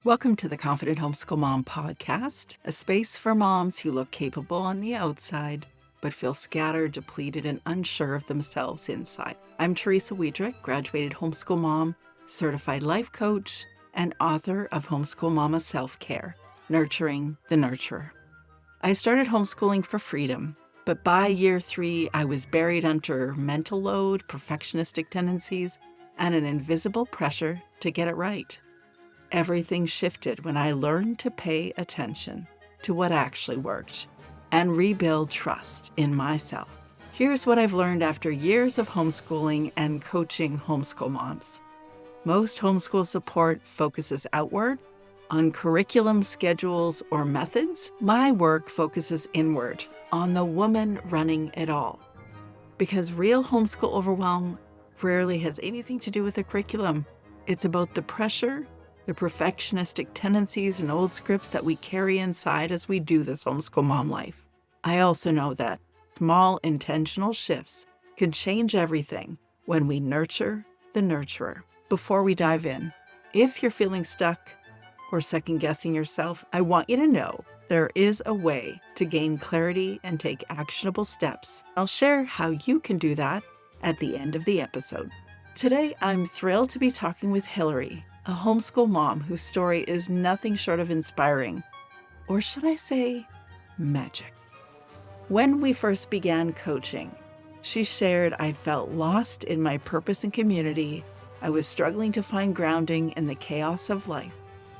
Welcome to the Confident Homeschool Mom Podcast, a space for moms who look capable on the outside, but feel scattered, depleted, and unsure of themselves inside. I'm Teresa Wiedrick, graduated homeschool mom, certified life coach, and author of Homeschool Mama Self-Care, Nurturing the Nurturer. I started homeschooling for freedom, but by year 3, I was buried under mental load, perfectionistic tendencies, and an invisible pressure to get it right. Everything shifted when I learned to pay attention to what actually worked and rebuild trust in myself. Here's what I've learned after years of homeschooling and coaching homeschool moms. Most homeschool support focuses outward on curriculum, schedules, or methods. My work focuses inward on the woman running it all. Because real homeschool overwhelm rarely has anything to do with the curriculum. It's about the pressure, the perfectionistic tendencies and old scripts that we carry inside as we do this homeschool mom life. I also know that small intentional shifts can change everything when we nurture the nurturer. Before we dive in, if you're feeling stuck or second guessing yourself, I want you to know there is a way to gain clarity and take actionable steps. I'll share how you can do that at the end of the episode. Today, I'm thrilled to be talking with Hilary, a homeschool mom whose story is nothing short of inspiring, or should I say, magic. When we first began coaching, she shared I felt lost in my purpose and community. I was struggling to find grounding in the chaos of life.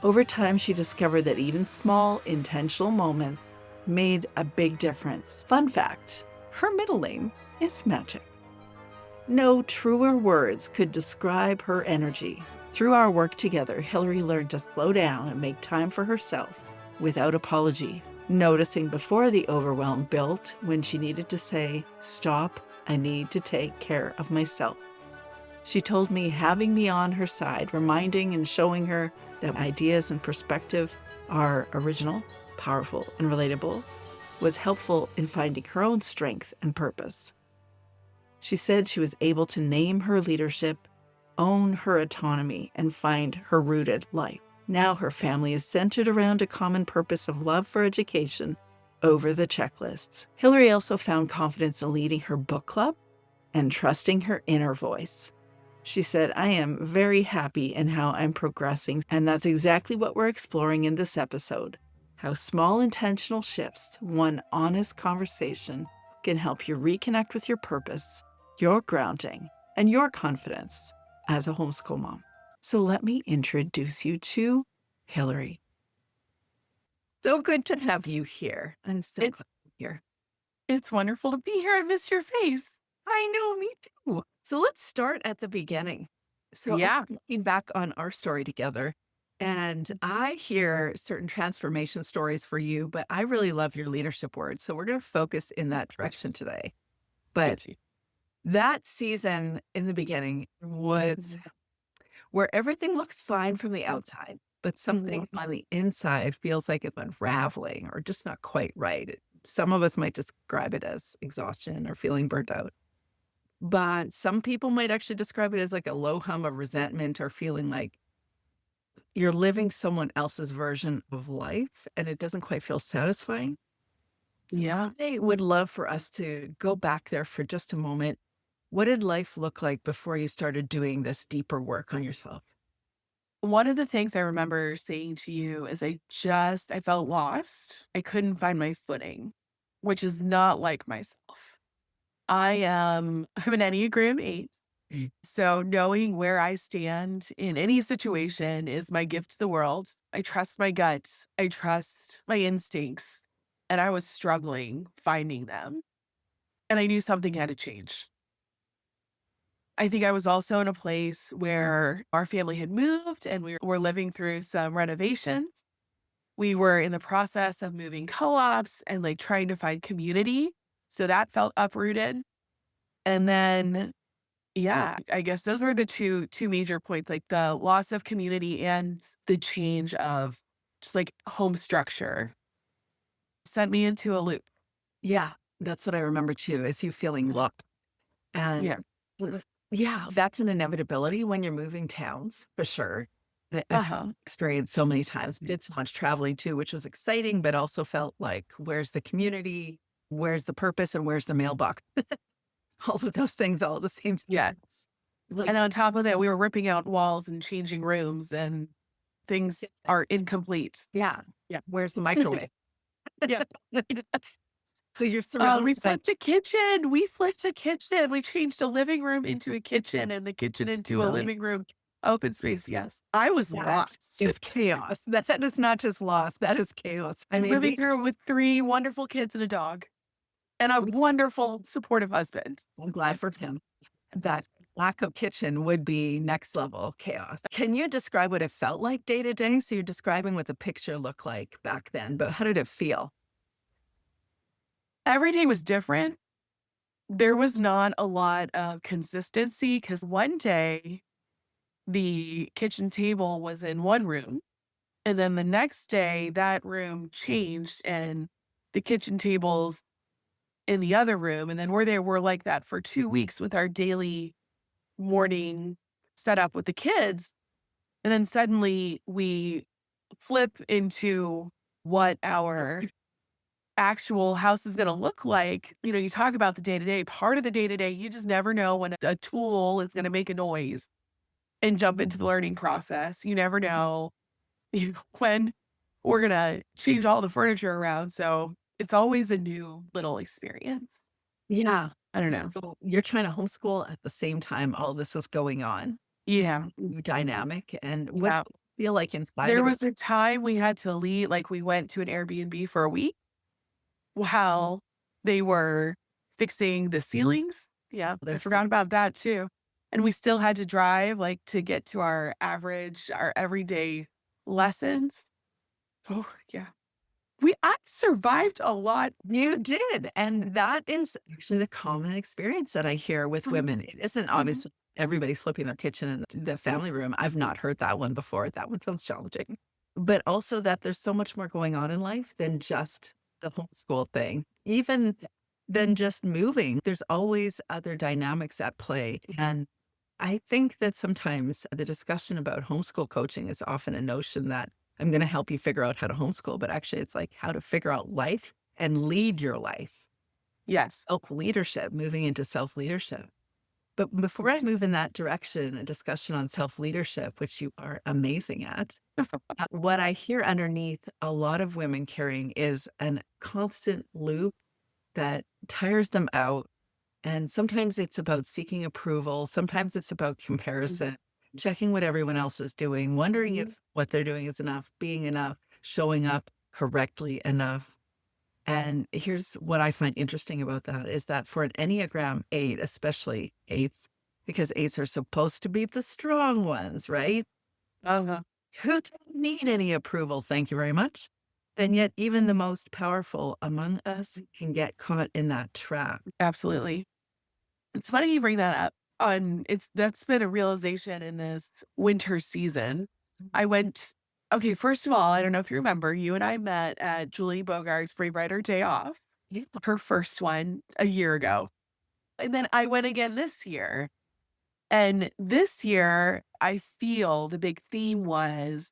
Over time, she discovered that even small, intentional moments made a big difference. Fun fact, her middle name is Magic. No truer words could describe her energy. Through our work together, Hilary learned to slow down and make time for herself without apology, noticing before the overwhelm built when she needed to say, "Stop, I need to take care of myself." She told me having me on her side, reminding and showing her that ideas and perspective are original, powerful, and relatable, was helpful in finding her own strength and purpose. She said she was able to name her leadership, own her autonomy, and find her rooted life. Now her family is centered around a common purpose of love for education over the checklists. Hilary also found confidence in leading her book club and trusting her inner voice. She said, "I am very happy in how I'm progressing," and that's exactly what we're exploring in this episode. How small intentional shifts, one honest conversation, can help you reconnect with your purpose, your grounding, and your confidence as a homeschool mom. So let me introduce you to Hilary. So good to have you here. I'm so glad you're here. It's wonderful to be here. I missed your face. I know, me too. So let's start at the beginning. So Yeah. I'm looking back on our story together, and I hear certain transformation stories for you, but I really love your leadership words. So we're going to focus in that direction today. But that season in the beginning was where everything looks fine from the outside, but something on the inside feels like it's unraveling or just not quite right. Some of us might describe it as exhaustion or feeling burnt out. But some people might actually describe it as like a low hum of resentment or feeling like you're living someone else's version of life and it doesn't quite feel satisfying. Yeah. I would love for us to go back there for just a moment. What did life look like before you started doing this deeper work on yourself? One of the things I remember saying to you is I felt lost. I couldn't find my footing, which is not like myself. I'm an Enneagram 8. So knowing where I stand in any situation is my gift to the world. I trust my gut. I trust my instincts. And I was struggling finding them. And I knew something had to change. I think I was also in a place where our family had moved and we were living through some renovations. We were in the process of moving co-ops and like trying to find community. So that felt uprooted. And then, yeah, I guess those were the two major points, like the loss of community and the change of just like home structure sent me into a loop. Yeah, that's what I remember too, is you feeling locked. And Yeah. yeah, that's an inevitability when you're moving towns, for sure. that I've Uh-huh. experienced so many times. We did so much traveling too, which was exciting, but also felt like, where's the community? Where's the purpose? And where's the mailbox? All of those things all at the same time. Yes. Like, And on top of that, we were ripping out walls and changing rooms, and things are incomplete. yeah, Yeah. where's the microwave? Yeah. So you're surrounded We by flipped a kitchen. We flipped a kitchen. We changed a living room into a kitchen and the kitchen into a Really? living room. Open space. Yes. I was that lost. is chaos. That is not just lost. That is chaos. I mean, Living through with 3 wonderful kids and a dog and a wonderful supportive husband. I'm glad for him. That lack of kitchen would be next level chaos. Can you describe what it felt like day to day? So you're describing what the picture looked like back then, but how did it feel? Every day was different. There was not a lot of consistency because one day the kitchen table was in one room. And then the next day that room changed and the kitchen table's in the other room. And then we're like that for 2 weeks with our daily morning setup with the kids. And then suddenly we flip into what our actual house is going to look like. You know, you talk about the day to day, part of the day to day, you just never know when a tool is going to make a noise and jump into the learning process. You never know when we're going to change all the furniture around. So it's always a new little experience. Yeah. I don't know. So you're trying to homeschool at the same time all this is going on. Yeah. Dynamic. And what Yeah. do you feel like inside There of was a time we had to leave, like we went to an Airbnb for a week while they were fixing the ceilings. Yeah, I forgot about that too. And we still had to drive like to get to our everyday lessons. Oh, yeah. I survived a lot. You did. And that is actually the common experience that I hear with women. It isn't obviously everybody's flipping their kitchen in the family room. I've not heard that one before. That one sounds challenging. But also that there's so much more going on in life than just the homeschool thing. Even than just moving, there's always other dynamics at play. And I think that sometimes the discussion about homeschool coaching is often a notion that I'm going to help you figure out how to homeschool, but actually it's like how to figure out life and lead your life. Yes. Self-leadership, moving into self-leadership. But before I move in that direction, a discussion on self-leadership, which you are amazing at, what I hear underneath a lot of women carrying is a constant loop that tires them out. And sometimes it's about seeking approval. Sometimes it's about comparison, checking what everyone else is doing, wondering if what they're doing is enough, being enough, showing up correctly enough. And here's what I find interesting about that is that for an Enneagram 8, especially 8s, because 8s are supposed to be the strong ones, right? Uh-huh. Who don't need any approval, thank you very much. And yet even the most powerful among us can get caught in that trap. Absolutely. It's funny you bring that up. That's been a realization in this winter season. First of all, I don't know if you remember, you and I met at Julie Bogart's Free Writer Day Off, her first one a year ago. And then I went again this year. And this year, I feel the big theme was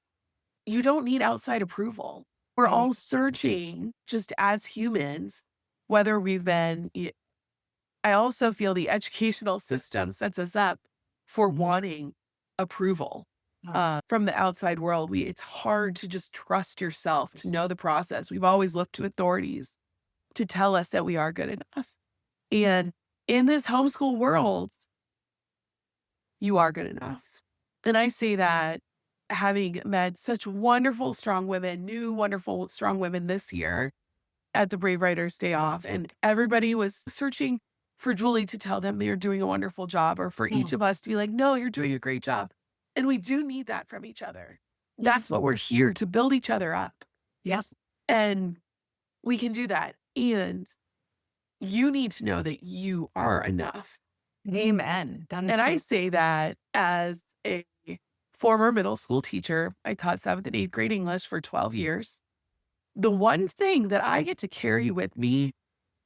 you don't need outside approval. We're all searching just as humans, whether we've been. I also feel the educational system sets us up for wanting approval from the outside world. It's hard to just trust yourself, to know the process. We've always looked to authorities to tell us that we are good enough. And in this homeschool world, you are good enough. And I say that having met such wonderful, strong women, new wonderful, strong women this year at the Brave Writers Day Off, and everybody was searching for Julie to tell them they're doing a wonderful job, or for each of us to be like, no, you're doing a great job. And we do need that from each other. That's what we're here to build each other up. Yes. And we can do that. And you need to know that you are enough. Amen. And I say that as a former middle school teacher. I taught 7th and 8th grade English for 12 years. The one thing that I get to carry with me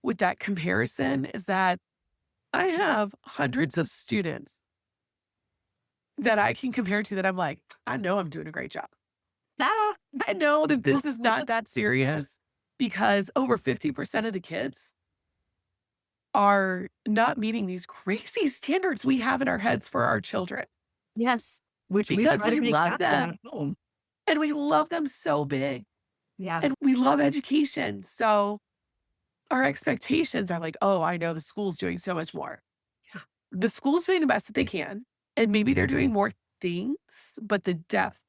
with that comparison is that I have hundreds of students that I can compare to that I'm like, I know I'm doing a great job. Ah, I know that this is not that serious because over 50% of the kids are not meeting these crazy standards we have in our heads for our children Yes. Which we because try to we make love happen them at home. and we love them so big Yeah. and we love education. So our expectations are like, oh, I know the school's doing so much more. Yeah. The school's doing the best that they can, and maybe they're doing more things, but the depth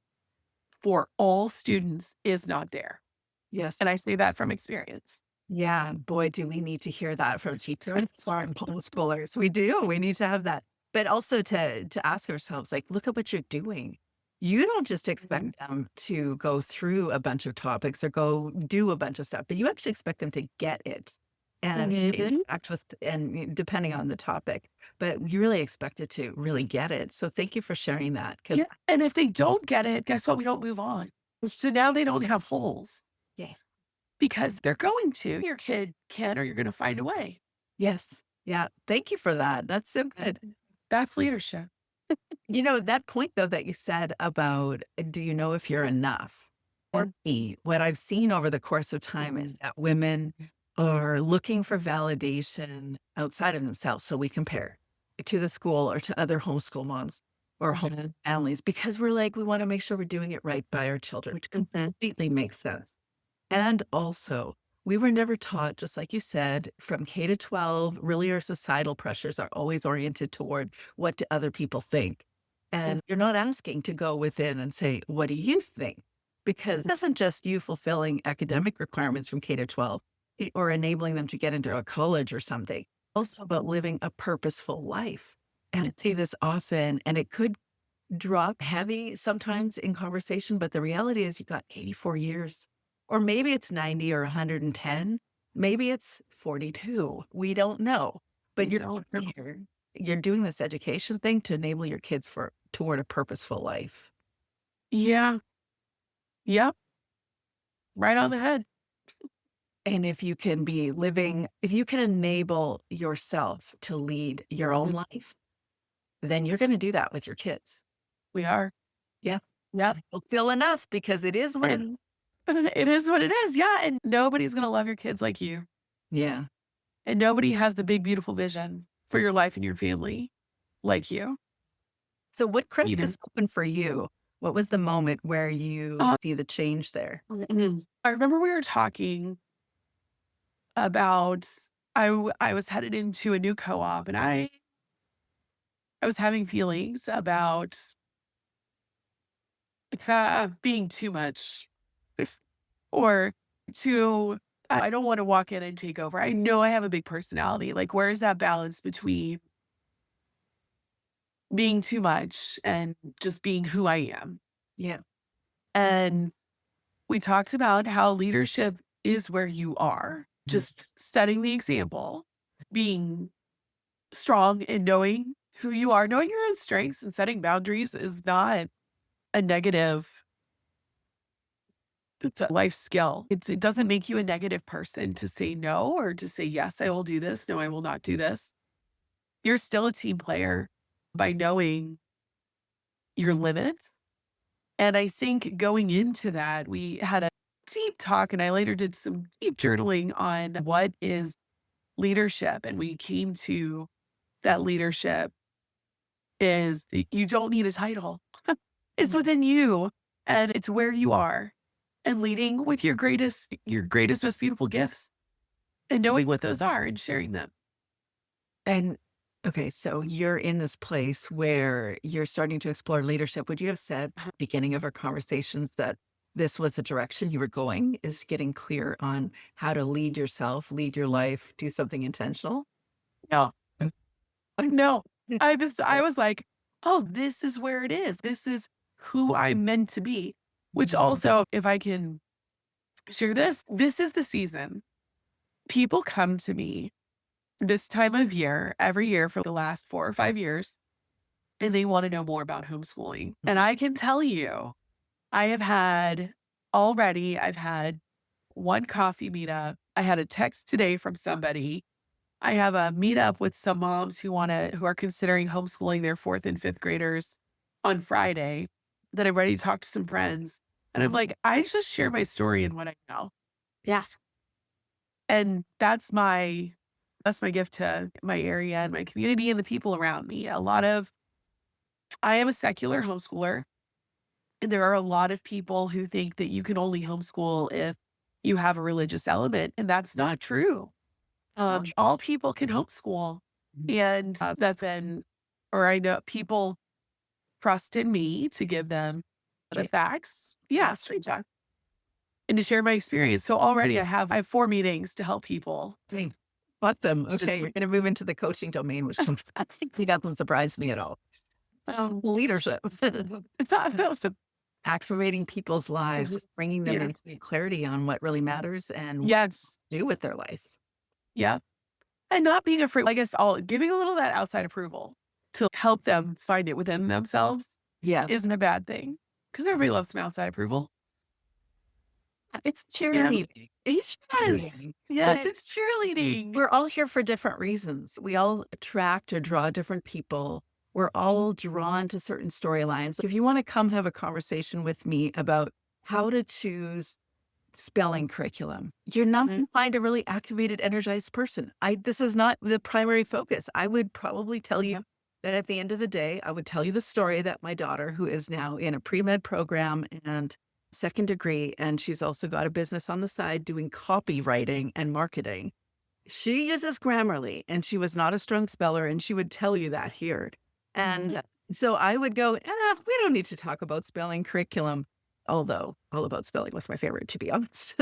for all students is not there. Yes. And I say that from experience. Yeah, boy, do we need to hear that from teachers, from homeschoolers. We do. We need to have that. But also to ask ourselves, like, look at what you're doing. You don't just expect them to go through a bunch of topics or go do a bunch of stuff, but you actually expect them to get it and interact with, and depending on the topic, but you really expect it to really get it. So thank you for sharing that. Because Yeah. And if they don't get it, guess what? We don't move on. So now they don't have holes yes, because they're going to. Your kid can, or you're going to find a way. yes, yeah. Thank you for that. That's so good. That's leadership. That point though that you said about, do you know if you're enough? For me, what I've seen over the course of time is that women are looking for validation outside of themselves. So we compare to the school or to other homeschool moms or home families because we're like, we want to make sure we're doing it right by our children, which completely makes sense. And also, we were never taught, just like you said, from K to 12, really our societal pressures are always oriented toward what do other people think. And you're not asking to go within and say, what do you think? Because it isn't just you fulfilling academic requirements from K to 12 or enabling them to get into a college or something. Also about living a purposeful life. And I say this often, and it could drop heavy sometimes in conversation, but the reality is you got 84 years, or maybe it's 90 or 110, maybe it's 42. We don't know, but you're doing this education thing to enable your kids toward a purposeful life. Yeah. Yep. Right on the head. And if you can if you can enable yourself to lead your own life, then you're going to do that with your kids. We are. Yeah. Yep. You'll feel enough because it is what And it is what it is. Yeah. And nobody's going to love your kids like you. yeah. And nobody has the big, beautiful vision for your life and your family like you. So what cracked You know? this open for you? What was the moment where you see the change there? I remember we were talking about I was headed into a new co-op and I was having feelings about being too much or too I don't want to walk in and take over. I know I have a big personality. Like, where is that balance between being too much and just being who I am? Yeah. And we talked about how leadership is where you are, just setting the example, being strong and knowing who you are, knowing your own strengths and setting boundaries is not a negative. It's a life skill. It doesn't make you a negative person to say no or to say, yes, I will do this. No, I will not do this. You're still a team player by knowing your limits. And I think going into that, we had a deep talk and I later did some deep journaling on what is leadership. And we came to that leadership is you don't need a title. It's within you and it's where you are and leading with your greatest, most beautiful gifts and knowing what those are and sharing them. And okay, so you're in this place where you're starting to explore leadership. Would you have said at the beginning of our conversations that this was the direction you were going, is getting clear on how to lead yourself, lead your life, do something intentional? No, no. I was like, oh, this is where it is. This is who I'm meant to be, which also, if I can share this is the season. People come to me this time of year, every year for the last 4 or 5 years, and they want to know more about homeschooling. And I can tell you, I've had one coffee meetup. I had a text today from somebody. I have a meetup with some moms who are considering homeschooling their 4th and 5th graders on Friday that I'm ready to talk to some friends. And I'm like, I just share my story and what I know. Yeah. And that's my gift to my area and my community and the people around me. I am a secular homeschooler, and there are a lot of people who think that you can only homeschool if you have a religious element, and that's not true. All people can homeschool. And I know people trust in me to give them the facts. Yeah, straight talk. And to share my experience. So already I have 4 meetings to help people. Fuck them. Okay, you're going to move into the coaching domain, which I think doesn't surprise me at all. Leadership. Activating people's lives, bringing them into clarity on what really matters and what to do with their life. Yeah. And not being afraid, I guess, giving a little of that outside approval to help them find it within themselves isn't a bad thing. Because everybody loves some outside approval. It's cheerleading. It's cheerleading. Yes, it's cheerleading. We're all here for different reasons. We all attract or draw different people. We're all drawn to certain storylines. If you want to come have a conversation with me about how to choose spelling curriculum, you're not going to find a really activated, energized person. This is not the primary focus. I would probably tell you that at the end of the day, I would tell you the story that my daughter, who is now in a pre-med program and second degree, and she's also got a business on the side doing copywriting and marketing. She uses Grammarly, and she was not a strong speller, and she would tell you that here. And so I would go, we don't need to talk about spelling curriculum, although All About Spelling was my favorite, to be honest.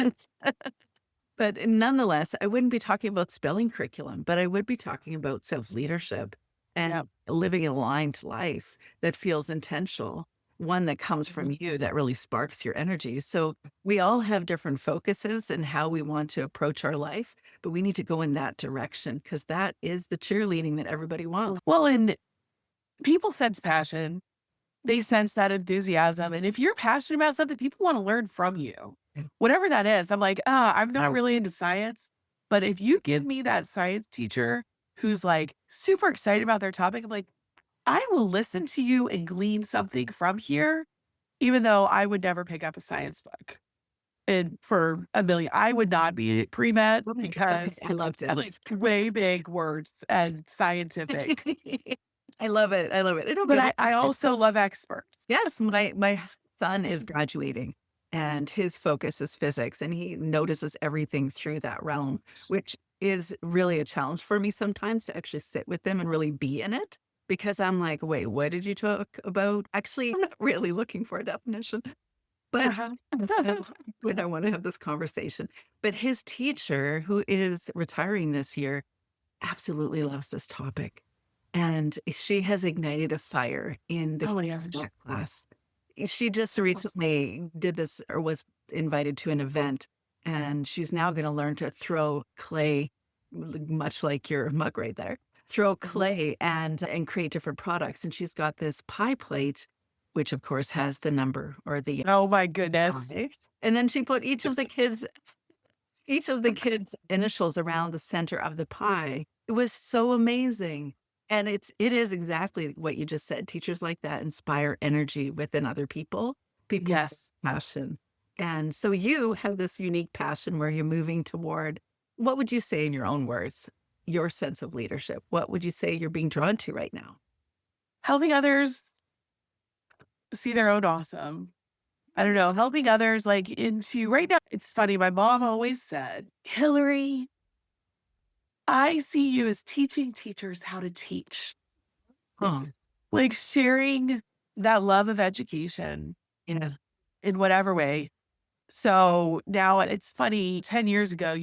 But nonetheless, I wouldn't be talking about spelling curriculum, but I would be talking about self-leadership and living an aligned life that feels intentional, one that comes from you that really sparks your energy. So we all have different focuses and how we want to approach our life, but we need to go in that direction because that is the cheerleading that everybody wants. Well, and people sense passion. They sense that enthusiasm. And if you're passionate about something, people want to learn from you. Whatever that is. I'm like, I'm not really into science. But if you give me that science teacher who's like super excited about their topic, I'm like, I will listen to you and glean something from here, even though I would never pick up a science book. And for a million, I would not be pre-med because I loved it. Like way big words and scientific. I love it. I love it. But I also love experts. Yes, my son is graduating and his focus is physics, and he notices everything through that realm, which is really a challenge for me sometimes to actually sit with them and really be in it. Because I'm like, wait, what did you talk about? Actually, I'm not really looking for a definition, but when I want to have this conversation. But his teacher, who is retiring this year, absolutely loves this topic. And she has ignited a fire in the class. She just recently did this or was invited to an event, and she's now going to learn to throw clay, much like your mug right there. Throw clay and create different products. And she's got this pie plate, which of course has the number or the oh my goodness. pie. And then she put each of the kids' initials around the center of the pie. It was so amazing. And it is exactly what you just said. Teachers like that inspire energy within other people. People have passion. And so you have this unique passion where you're moving toward, what would you say in your own words? Your sense of leadership. What would you say you're being drawn to right now? Helping others see their own awesome. I don't know, helping others like into right now. It's funny. My mom always said, Hilary, I see you as teaching teachers how to teach. Like sharing that love of education in whatever way. So now it's funny, 10 years ago,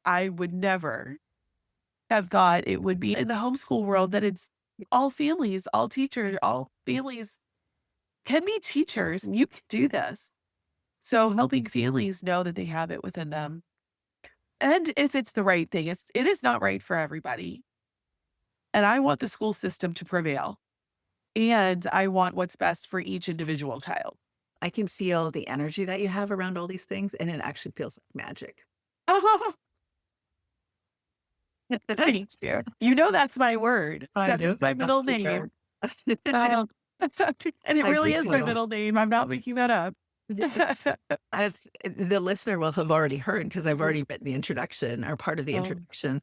I would never have thought it would be in the homeschool world that it's all families, all teachers, all families can be teachers and you can do this. So helping families know that they have it within them. And if it's the right thing, it is not right for everybody. And I want the school system to prevail. And I want what's best for each individual child. I can feel the energy that you have around all these things, and it actually feels like magic. Thanks, dear. You know that's my word. I do. That's my middle name. And it I've really is my recoiled. middle name. I'm not making that up. As the listener will have already heard, because I've already written the introduction or part of the Oh. introduction.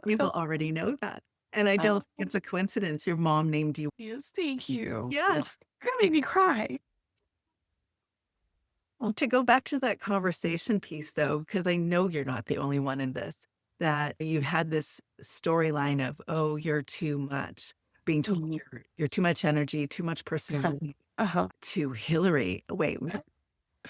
We will already know that. And I don't think it's a coincidence your mom named you. Yes, thank you. Yes. You're gonna make me cry. Well, to go back to that conversation piece, though, because I know you're not the only one in this, that you had this storyline of, oh, you're too much, being told Mhm. you're too much energy, too much personality, Uh-huh. to Hilary. Wait, what?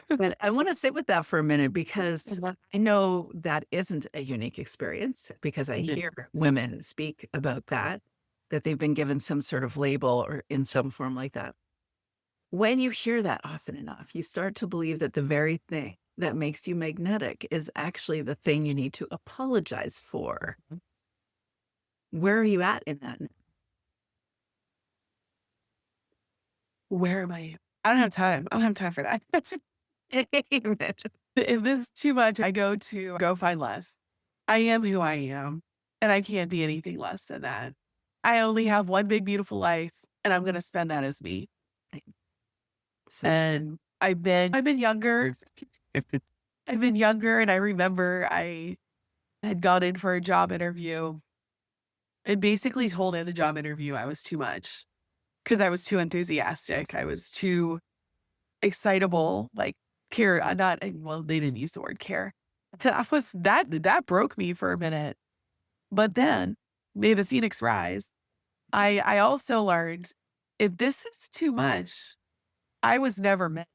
But I want to sit with that for a minute because I know that isn't a unique experience because I Mhm. hear women speak about that they've been given some sort of label or in some form like that. When you hear that often enough, you start to believe that the very thing that makes you magnetic is actually the thing you need to apologize for. Where are you at in that? Where am I? I don't have time. I don't have time for that. Amen. If this is too much, I go find less. I am who I am, and I can't be anything less than that. I only have one big, beautiful life, and I'm gonna spend that as me. So, And I've been younger. I've been younger, and I remember I had gone in for a job interview and basically told in the job interview I was too much because I was too enthusiastic. I was too excitable, like care. Not well, they didn't use the word care. That broke me for a minute. But then, may the phoenix rise. I also learned if this is too much, I was never meant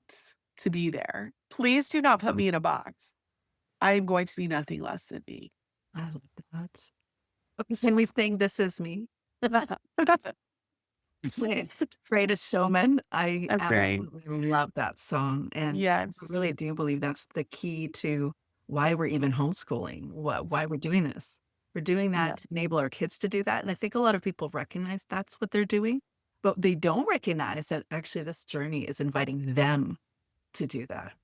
to be there. Please do not put me in a box. I am going to be nothing less than me. I love that. Okay, can we sing This Is Me? Greatest Showman. I That's right. absolutely love that song. And I Yes. really do believe that's the key to why we're even homeschooling, why we're doing this. We're doing Yeah. that to enable our kids to do that. And I think a lot of people recognize that's what they're doing, but they don't recognize that actually this journey is inviting them to do that.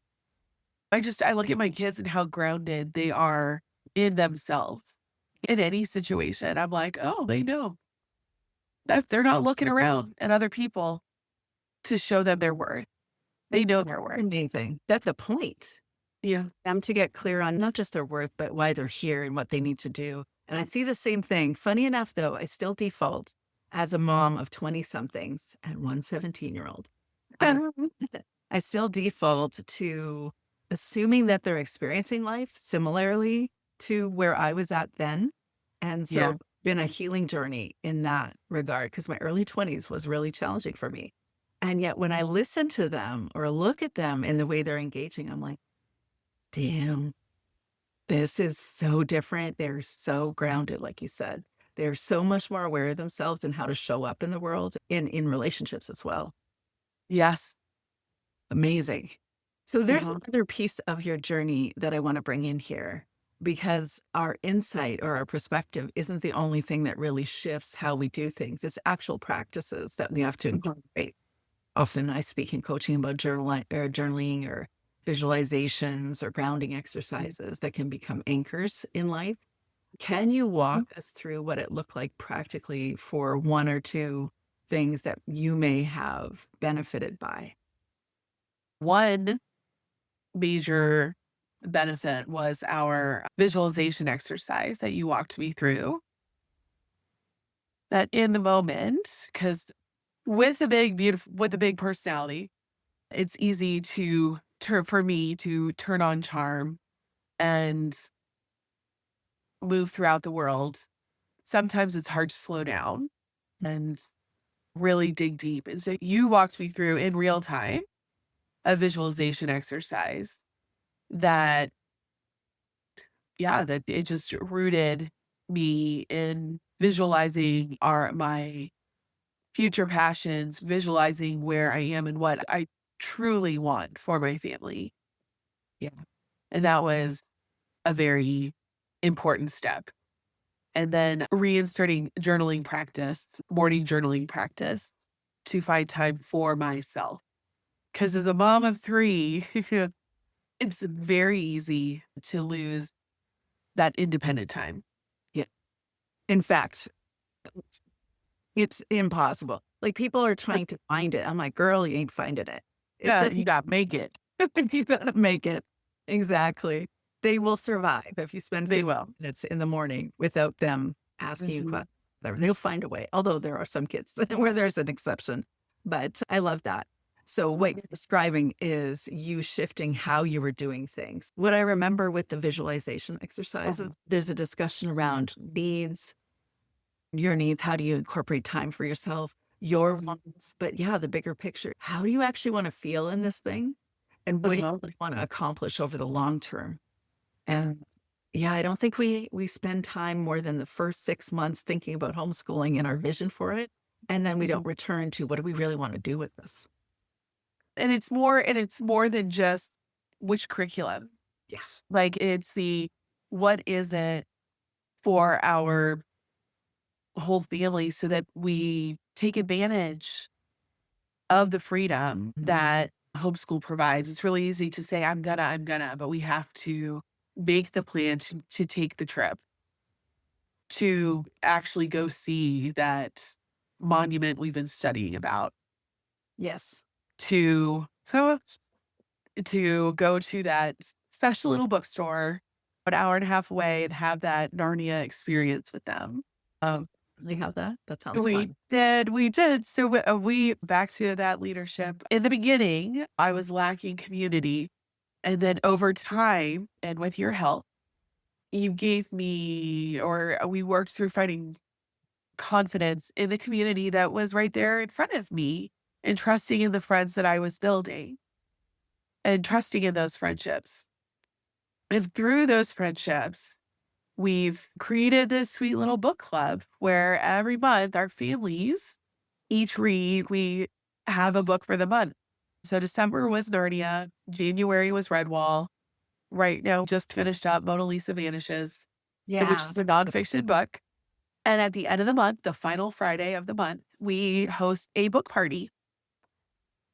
I look at my kids and how grounded they are in themselves in any situation. I'm like, oh, they know that they're not looking around at other people to show them their worth. They know their worth. Amazing. That's the point. Yeah. Them to get clear on not just their worth, but why they're here and what they need to do. And I see the same thing. Funny enough, though, I still default as a mom of 20 somethings and one 17-year-old. I still default to assuming that they're experiencing life similarly to where I was at then. And Yeah. so been a healing journey in that regard because my early 20s was really challenging for me. And yet when I listen to them or look at them in the way they're engaging, I'm like, damn, this is so different. They're so grounded, like you said. They're so much more aware of themselves and how to show up in the world, in relationships as well. Yes. Amazing. So there's Uh-huh. another piece of your journey that I want to bring in here because our insight or our perspective isn't the only thing that really shifts how we do things. It's actual practices that we have to incorporate. Often I speak in coaching about journaling or visualizations or grounding exercises that can become anchors in life. Can you walk us through what it looked like practically for one or two things that you may have benefited by? One major benefit was our visualization exercise that you walked me through. That in the moment, because with a big, beautiful, with a big personality, it's easy for me to turn on charm and move throughout the world. Sometimes it's hard to slow down and really dig deep. And so you walked me through in real time a visualization exercise that, yeah, that it just rooted me in visualizing my future passions, visualizing where I am and what I truly want for my family. Yeah. And that was a very important step. And then reinserting journaling practice, morning journaling practice to find time for myself. Because as a mom of three, it's very easy to lose that independent time. Yeah. In fact, It's impossible. Like, people are trying to find it. I'm like, "Girl, you ain't finding it." It Yeah, doesn't. you gotta make it. You gotta make it. Exactly. They will survive if you spend They 15 will. minutes in the morning without them asking you Mhm. questions. They'll find a way, although there are some kids where there's an exception, but I love that. So what you're describing is you shifting how you were doing things. What I remember with the visualization exercises, there's a discussion around needs, your needs. How do you incorporate time for yourself, your wants? But yeah, the bigger picture. How do you actually want to feel in this thing? And what do Uh-huh. you want to accomplish over the long term? And yeah, I don't think we spend time more than the first 6 months thinking about homeschooling and our vision for it. And then we don't Mhm. return to what do we really want to do with this? And it's more than just which curriculum. Yes. Like, it's the what is it for our whole family so that we take advantage of the freedom that homeschool provides. It's really easy to say, I'm gonna, but we have to make the plan to take the trip, to actually go see that monument we've been studying about, Yes. to to go to that special little bookstore an hour and a half away and have that Narnia experience with them. Um, They have that. That sounds we fun. did, we did. So we back to that leadership. In the beginning, I was lacking community, and then over time, and with your help, you gave me, or we worked through finding confidence in the community that was right there in front of me, and trusting in the friends that I was building, and trusting in those friendships. And through those friendships, we've created this sweet little book club where every month our families each read, we have a book for the month. So December was Narnia, January was Redwall. Right now, just finished up Mona Lisa Vanishes, which Yeah. is a nonfiction book. And at the end of the month, the final Friday of the month, we host a book party.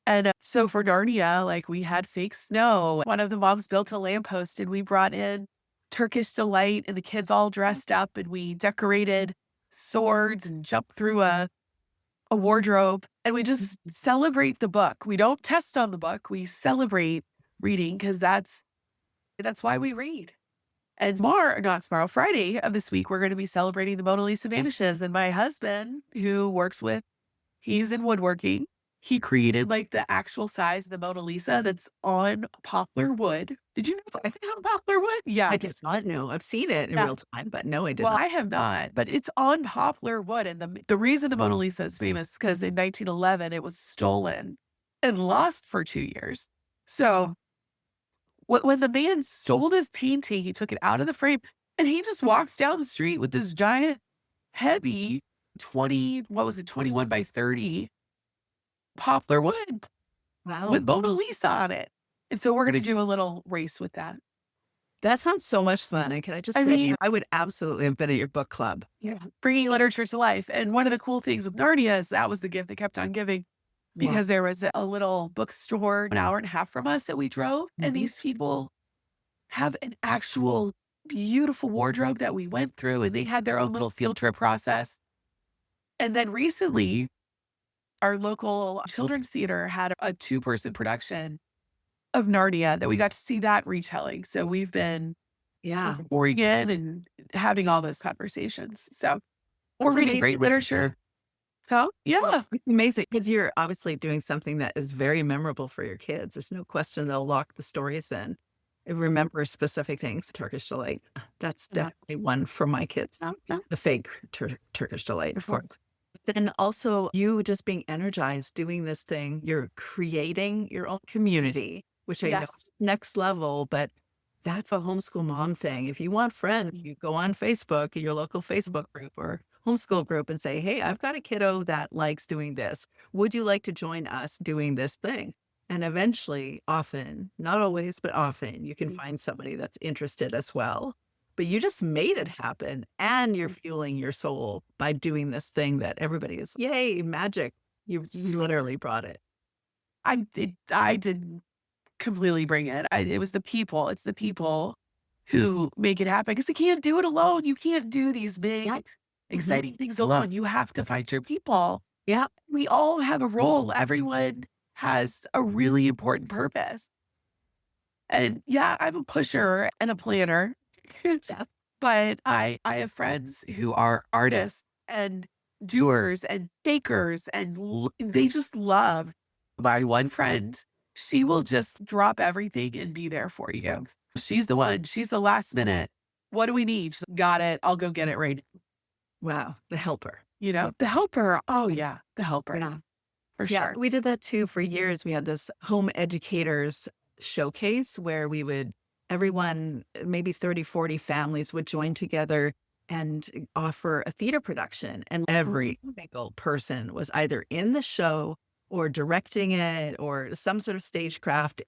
And so for Narnia, like, we had fake snow. One of the moms built a lamppost and we brought in Turkish delight and the kids all dressed up and we decorated swords and jumped through a wardrobe, and we just celebrate the book. We don't test on the book. We celebrate reading because that's why we read. And tomorrow, not tomorrow, Friday of this week, we're going to be celebrating the Mona Lisa Vanishes. And my husband, who works with he's in woodworking. He created like the actual size of the Mona Lisa that's on poplar wood. Did you know it's on poplar wood? I Yes. did not know. I've seen it in Yeah. real time, but no, I did Well, not. I have not, but it's on poplar wood. And the reason the Mona Lisa is famous because in 1911 it was stolen and lost for 2 years. So when the man stole this painting, he took it out of the frame and he just walks down the street with this giant, heavy 20, what was it, 21 by 30 poplar wood Wow. with Mona Lisa on it. And so we're going to do a little race with that. That sounds so much fun. And can I just I say, mean, I would absolutely have been at your book club. yeah, bringing literature to life. And one of the cool things with Narnia is that was the gift that kept on giving Wow. because there was a little bookstore an hour and a half from us that we drove. And these people have an actual beautiful wardrobe that we went through, and they had their own little field trip process. And then recently, our local children's theater had a two-person production of Narnia that we got to see that retelling. So we've been Yeah. Oregon and having all those conversations. So we're That's reading amazing. great literature. Oh, yeah. It's amazing because you're obviously doing something that is very memorable for your kids. There's no question they'll lock the stories in. They remember specific things. Turkish delight. That's Yeah. definitely one for my kids. Yeah. The fake Turkish delight, of course. Then also you just being energized doing this thing. You're creating your own community, which I know Yes. is next level, but that's a homeschool mom thing. If you want friends, you go on Facebook, your local Facebook group or homeschool group and say, hey, I've got a kiddo that likes doing this. Would you like to join us doing this thing? And eventually, often, not always, but often, you can find somebody that's interested as well. But you just made it happen and you're fueling your soul by doing this thing that everybody is, yay, magic. You literally brought it. I did completely bring it. It was the people. It's the people who make it happen because they can't do it alone. You can't do these big Yeah. exciting things alone. You have to find your people. Yeah. We all have a role. Everyone has a really important purpose. And yeah, I'm a pusher and a planner, but I have friends who are artists and doers and bakers, and they just love. My one friend, she will just drop everything and be there for you. She's the one. She's the last minute. What do we need? She's like, got it. I'll go get it right now. Wow. The helper. The helper. Oh yeah, the helper. Yeah. For Yeah, sure. we did that too for years. We had this home educators showcase where everyone, maybe 30, 40 families would join together and offer a theater production. And every single person was either in the show or directing it or some sort of stagecraft.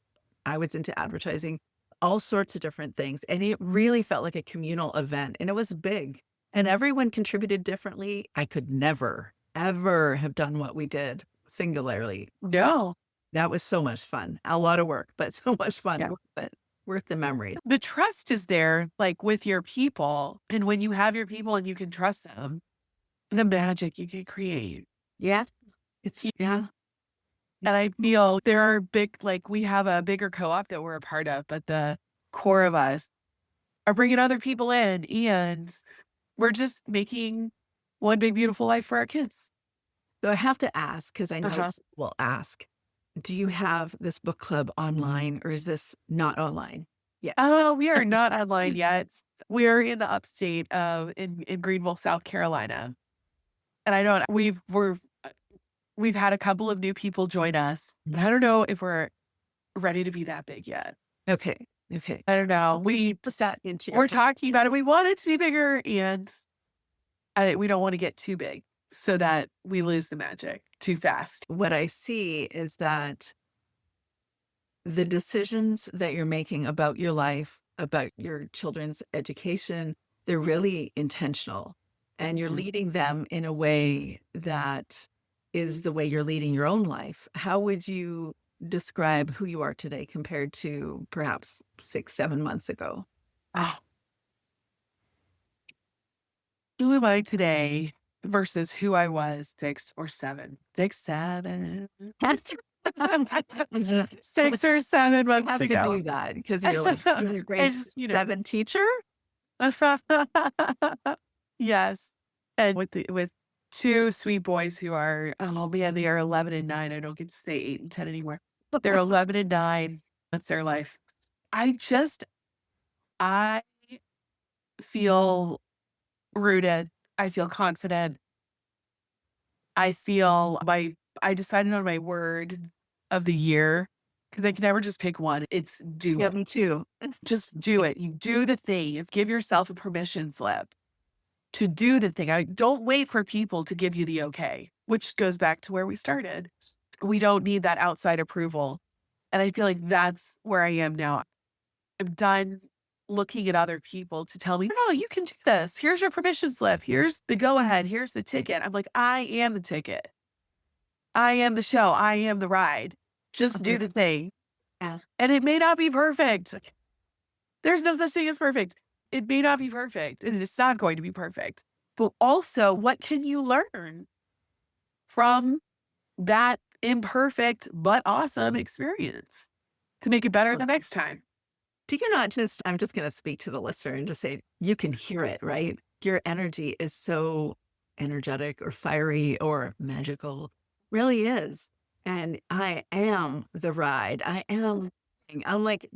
I was into advertising, all sorts of different things. And it really felt like a communal event, and it was big. And everyone contributed differently. I could never, ever have done what we did singularly. No. That was so much fun. A lot of work, but so much fun. Yeah. Worth the memories. The trust is there, like with your people. And when you have your people and you can trust them, the magic you can create. Yeah. Yeah. And I feel there are we have a bigger co-op that we're a part of, but the core of us are bringing other people in, and we're just making one big, beautiful life for our kids. So I have to ask, because I know will ask, do you have this book club online, or is this not online? Yeah. Oh, we are not online yet. We're in the upstate in Greenville, South Carolina. And I don't, we've had a couple of new people join us, but I don't know if we're ready to be that big yet. Okay. I don't know. We're talking about it. We want it to be bigger, and we don't want to get too big so that we lose the magic too fast. What I see is that the decisions that you're making about your life, about your children's education, they're really intentional, and you're leading them in a way that is the way you're leading your own life. How would you describe who you are today compared to perhaps 6, 7 months ago? Who am I today versus who I was 6 or 7? 6, 7. 6 or 7 months have ago. to do that because you're like you're a grade 7 teacher. Yes, and with 2 sweet boys who are, oh man, they are 11 and 9. I don't get to say 8 and 10 anymore. They're 11 and 9. That's their life. I feel rooted. I feel confident. I decided on my word of the year, because I can never just pick one. It's do it. Me too. Just do it. You do the thing. Give yourself a permission slip to do the thing. Don't wait for people to give you the okay, which goes back to where we started. We don't need that outside approval. And I feel like that's where I am now. I'm done looking at other people to tell me, no, you can do this. Here's your permission slip. Here's the go ahead. Here's the ticket. I'm like, I am the ticket. I am the show. I am the ride. Just do the thing. Yeah. And it may not be perfect. There's no such thing as perfect. It may not be perfect, and it's not going to be perfect. But also, what can you learn from that imperfect but awesome experience to make it better the next time? Do you not just, I'm just going to speak to the listener and just say, you can hear it, right? Your energy is so energetic or fiery or magical, really is. And I am the ride. I'm like,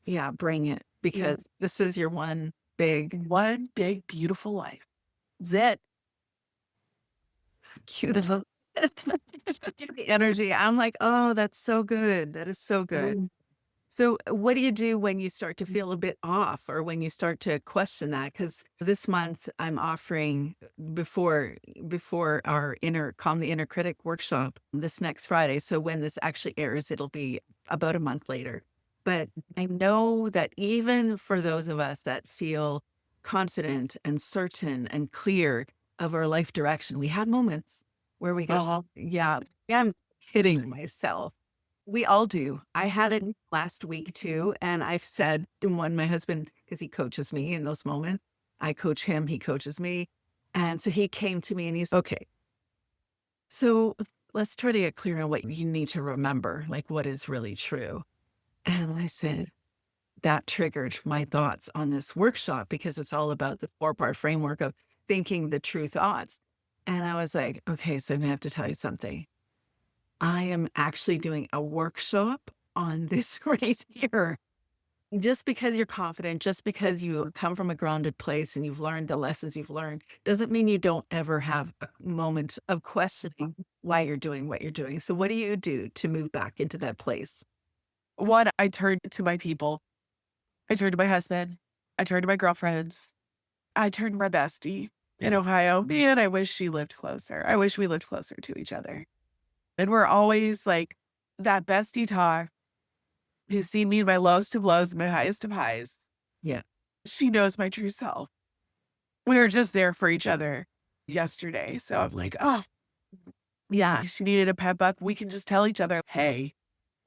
yeah, bring it, because this is your one big, beautiful life. That's it. Cute. Energy. I'm like, oh, that's so good. That is so good. So what do you do when you start to feel a bit off, or when you start to question that? Because this month I'm offering before our Calm the Inner Critic workshop this next Friday. So when this actually airs, it'll be about a month later. But I know that even for those of us that feel confident and certain and clear of our life direction, we had moments where we go, yeah, I'm hitting myself. We all do. I had it last week too. And I've said, when my husband, because he coaches me in those moments, I coach him, he coaches me. And so he came to me and he's, okay, so let's try to get clear on what you need to remember, like what is really true. And I said, that triggered my thoughts on this workshop because it's all about the 4-part framework of thinking the true thoughts. And I was like, okay, so I'm gonna have to tell you something. I am actually doing a workshop on this right here. Just because you're confident, just because you come from a grounded place and you've learned the lessons you've learned, doesn't mean you don't ever have a moment of questioning why you're doing what you're doing. So, what do you do to move back into that place? One, I turned to my people. I turned to my husband. I turned to my girlfriends. I turned to my bestie in Ohio. Man, I wish she lived closer. I wish we lived closer to each other. And we're always like that bestie talk who's seen me in my lowest of lows and my highest of highs. Yeah. She knows my true self. We were just there for each other yesterday. So I'm like, oh, yeah, she needed a pep up. We can just tell each other, hey,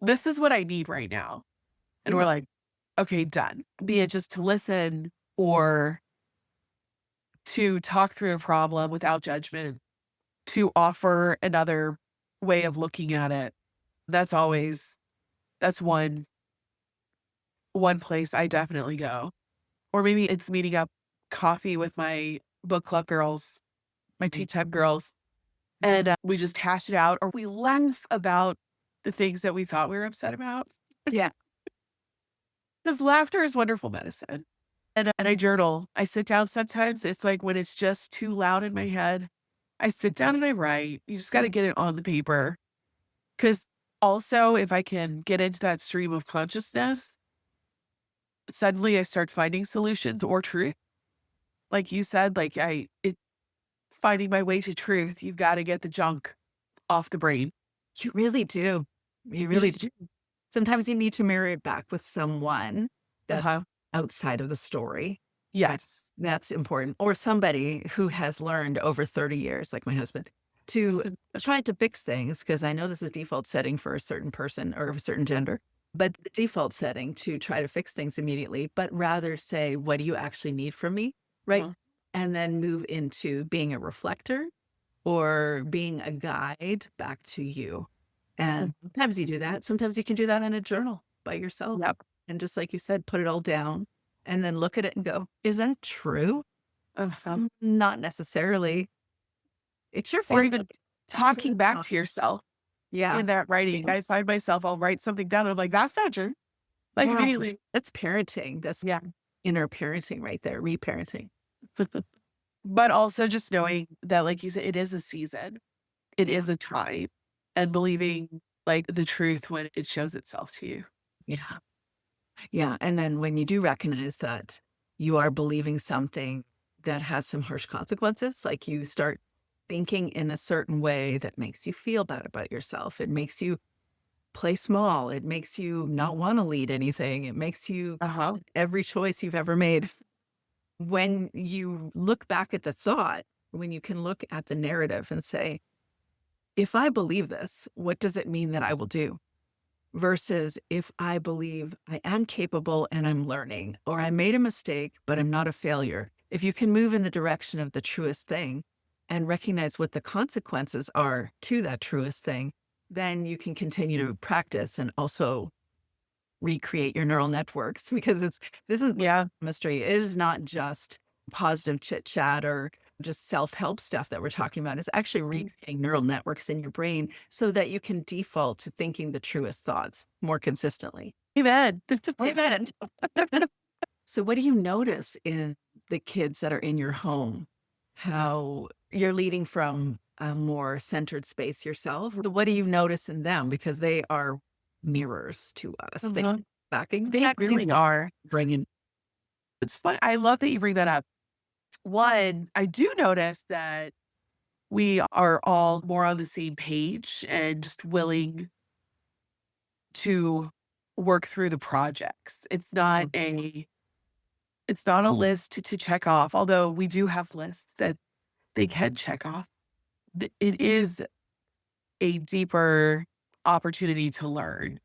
this is what I need right now. And we're like, okay, done. Be it just to listen or to talk through a problem without judgment, to offer another way of looking at it. That's one place I definitely go. Or maybe it's meeting up coffee with my book club girls, my tea time girls, and we just hash it out or we laugh about the things that we thought we were upset about. Yeah. Because laughter is wonderful medicine. And I journal. I sit down sometimes. It's like when it's just too loud in my head, I sit down and I write. You just got to get it on the paper. Because also, if I can get into that stream of consciousness, suddenly I start finding solutions or truth. Like you said, finding my way to truth, you've got to get the junk off the brain. You really do. You really do. Sometimes you need to mirror it back with someone that's outside of the story. Yes. That's important. Or somebody who has learned over 30 years, like my husband, to try to fix things. Because I know this is default setting for a certain person or a certain gender, but the default setting to try to fix things immediately, but rather say, what do you actually need from me? Right. And then move into being a reflector or being a guide back to you. And sometimes you do that. Sometimes you can do that in a journal by yourself. Yep. And just like you said, put it all down and then look at it and go, is that true? Not necessarily. It's your Or feeling. even talking back to yourself. Yeah. In that writing, I find myself, I'll write something down. I'm like, that's not true. Like immediately. That's parenting. That's inner parenting right there, reparenting. But also just knowing that, like you said, it is a season. It is a time. And believing like the truth when it shows itself to you. Yeah. Yeah. And then when you do recognize that you are believing something that has some harsh consequences, like you start thinking in a certain way that makes you feel bad about yourself. It makes you play small. It makes you not want to lead anything. It makes you every choice you've ever made. When you look back at the thought, when you can look at the narrative and say, if I believe this, what does it mean that I will do? Versus if I believe I am capable and I'm learning, or I made a mistake, but I'm not a failure. If you can move in the direction of the truest thing and recognize what the consequences are to that truest thing, then you can continue to practice and also recreate your neural networks because this is chemistry. It is not just positive chit chat or just self-help stuff that we're talking about. It's actually recreating neural networks in your brain so that you can default to thinking the truest thoughts more consistently. Amen. Amen. So what do you notice in the kids that are in your home? How you're leading from a more centered space yourself? What do you notice in them? Because they are mirrors to us. They really are. Bringing. It's fun. I love that you bring that up. One, I do notice that we are all more on the same page and just willing to work through the projects. It's not a list to check off, although we do have lists that they can check off. It is a deeper opportunity to learn.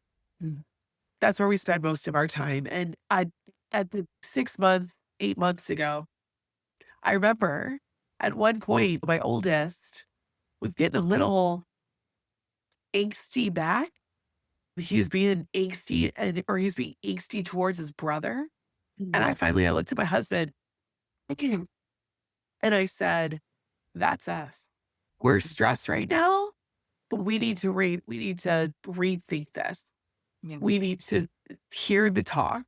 That's where we spend most of our time. And at the 6 months, 8 months ago, I remember At one point, my oldest was getting a little angsty back. He was being angsty or he was being angsty towards his brother. And I looked at my husband and I said, that's us. We're stressed right now, but we need to rethink this. Yeah. We need to hear the talk,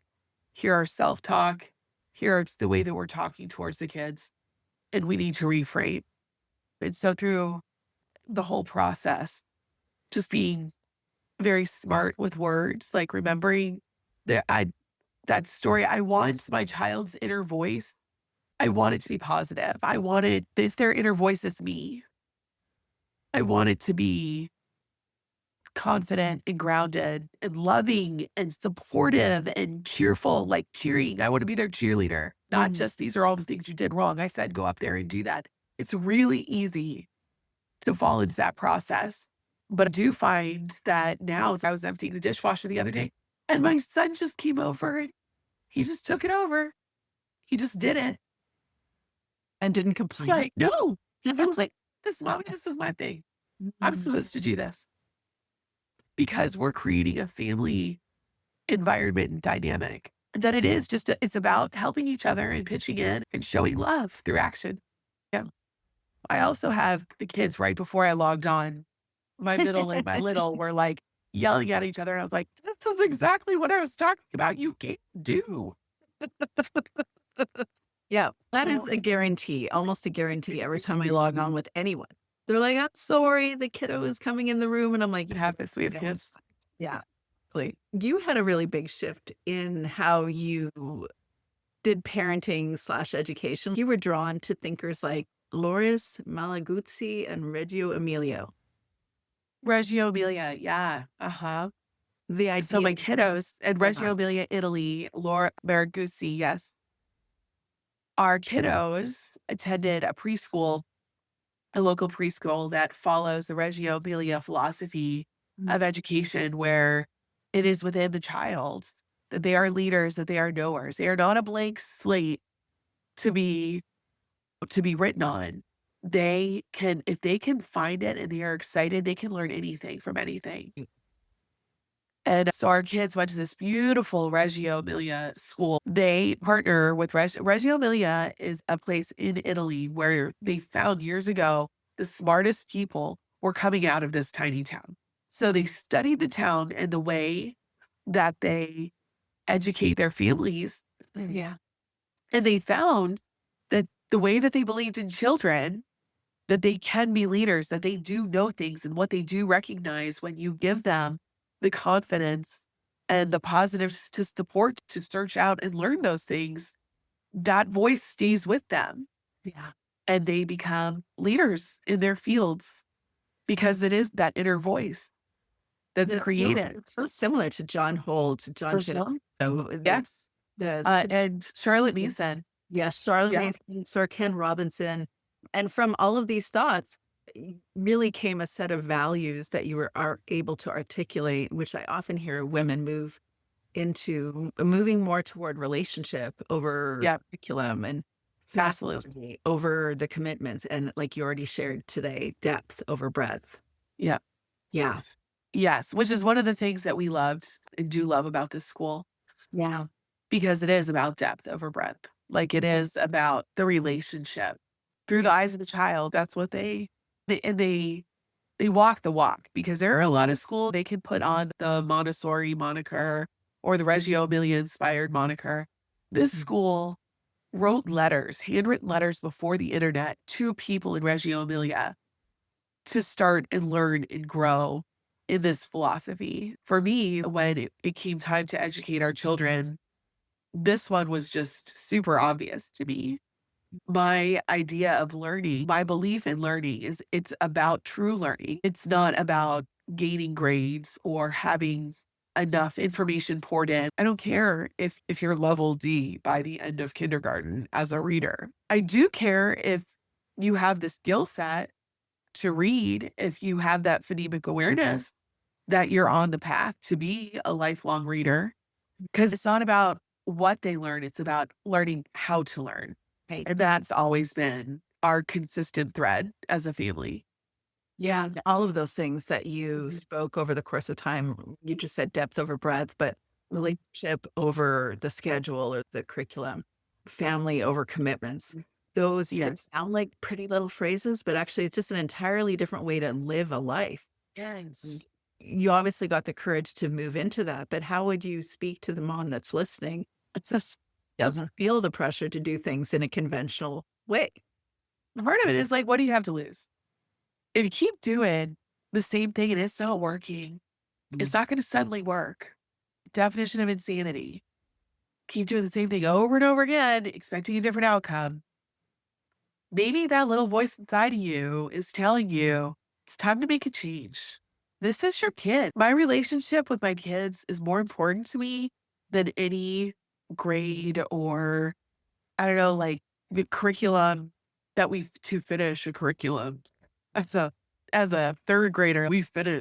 hear our self-talk, hear the way that we're talking towards the kids, and we need to reframe. And so through the whole process, just being very smart with words, like remembering that story. I want my child's inner voice. I want it to be positive. I wanted, if their inner voice is me, I want it to be confident and grounded and loving and supportive and cheerful, like cheering. I want to be their cheerleader, not just these are all the things you did wrong. I said, go up there and do that. It's really easy to fall into that process. But I do find that now, as I was emptying the dishwasher the other day, and my son just came over and he just took it over. He just did it. And didn't It's complain. like, no, I'm like, mommy, this is my thing. I'm supposed to do this because we're creating a family environment and dynamic that it is just, it's about helping each other and pitching in and showing love through action. Yeah. I also have the kids right before I logged on. My middle and my little were like yelling at each other. And I was like, this is exactly what I was talking about. You can't do. Yeah, that is a guarantee, almost a guarantee every time I log on with anyone. They're like, I'm sorry, the kiddo is coming in the room. And I'm like, It happens. We have kids. yeah. You had a really big shift in how you did parenting / education. You were drawn to thinkers like Loris Malaguzzi and Reggio Emilio. Reggio Emilia. Yeah. The idea. So my kiddos and Reggio Emilia, Italy, Laura Maraguzzi. Yes. Our kiddos attended a local preschool that follows the Reggio Emilia philosophy of education, where it is within the child that they are leaders, that they are knowers. They are not a blank slate to be written on. They can, if they can find it and they are excited, they can learn anything from anything. And so our kids went to this beautiful Reggio Emilia school. They partner with Reggio Emilia is a place in Italy where they found years ago the smartest people were coming out of this tiny town. So they studied the town and the way that they educate their families. Yeah. And they found that the way that they believed in children, that they can be leaders, that they do know things, and what they do recognize when you give them the confidence and the positives to support, to search out and learn those things, that voice stays with them. Yeah. And they become leaders in their fields because it is that inner voice that's created. It's so similar to John Holt, John Chin. Yes. And Charlotte Mason. Yes, Charlotte Mason, Sir Ken Robinson. And from all of these thoughts, really came a set of values that you are able to articulate, which I often hear women move into, moving more toward relationship over curriculum and facility over the commitments. And like you already shared today, depth over breadth. Yeah. Yeah. Yes, which is one of the things that we loved and do love about this school. Yeah. Because it is about depth over breadth. Like it is about the relationship through the eyes of the child. That's what they walk the walk, because there are a lot of schools they can put on the Montessori moniker or the Reggio Emilia inspired moniker. This school wrote letters, handwritten letters before the internet to people in Reggio Emilia to start and learn and grow in this philosophy. For me, when it came time to educate our children, this one was just super obvious to me. My idea of learning, my belief in learning is it's about true learning. It's not about gaining grades or having enough information poured in. I don't care if you're level D by the end of kindergarten as a reader. I do care if you have the skill set to read, if you have that phonemic awareness, that you're on the path to be a lifelong reader. Because it's not about what they learn, it's about learning how to learn. Right. And that's always been our consistent thread as a family. Yeah, all of those things that you spoke over the course of time, you just said depth over breadth, but relationship over the schedule or the curriculum, family over commitments. Those could Yes. sound like pretty little phrases, but actually it's just an entirely different way to live a life. Yes. You obviously got the courage to move into that, but how would you speak to the mom that's listening? It just doesn't feel the pressure to do things in a conventional way. Part of it is like, what do you have to lose? If you keep doing the same thing and it's not working, it's not going to suddenly work. Definition of insanity. Keep doing the same thing over and over again, expecting a different outcome. Maybe that little voice inside of you is telling you it's time to make a change. This is your kid. My relationship with my kids is more important to me than any grade or, I don't know, like the curriculum that we to finish a curriculum. As a third grader,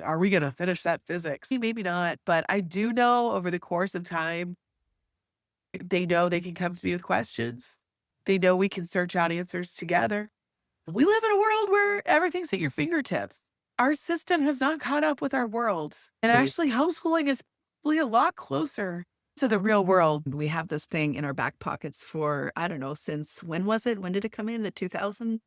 are we gonna finish that physics? Maybe not, but I do know over the course of time, they know they can come to me with questions. They know we can search out answers together. We live in a world where everything's at your fingertips. Our system has not caught up with our world. And Right. actually, homeschooling is probably a lot closer to the real world. We have this thing in our back pockets for, I don't know, since when was it? When did it come in? The 2000?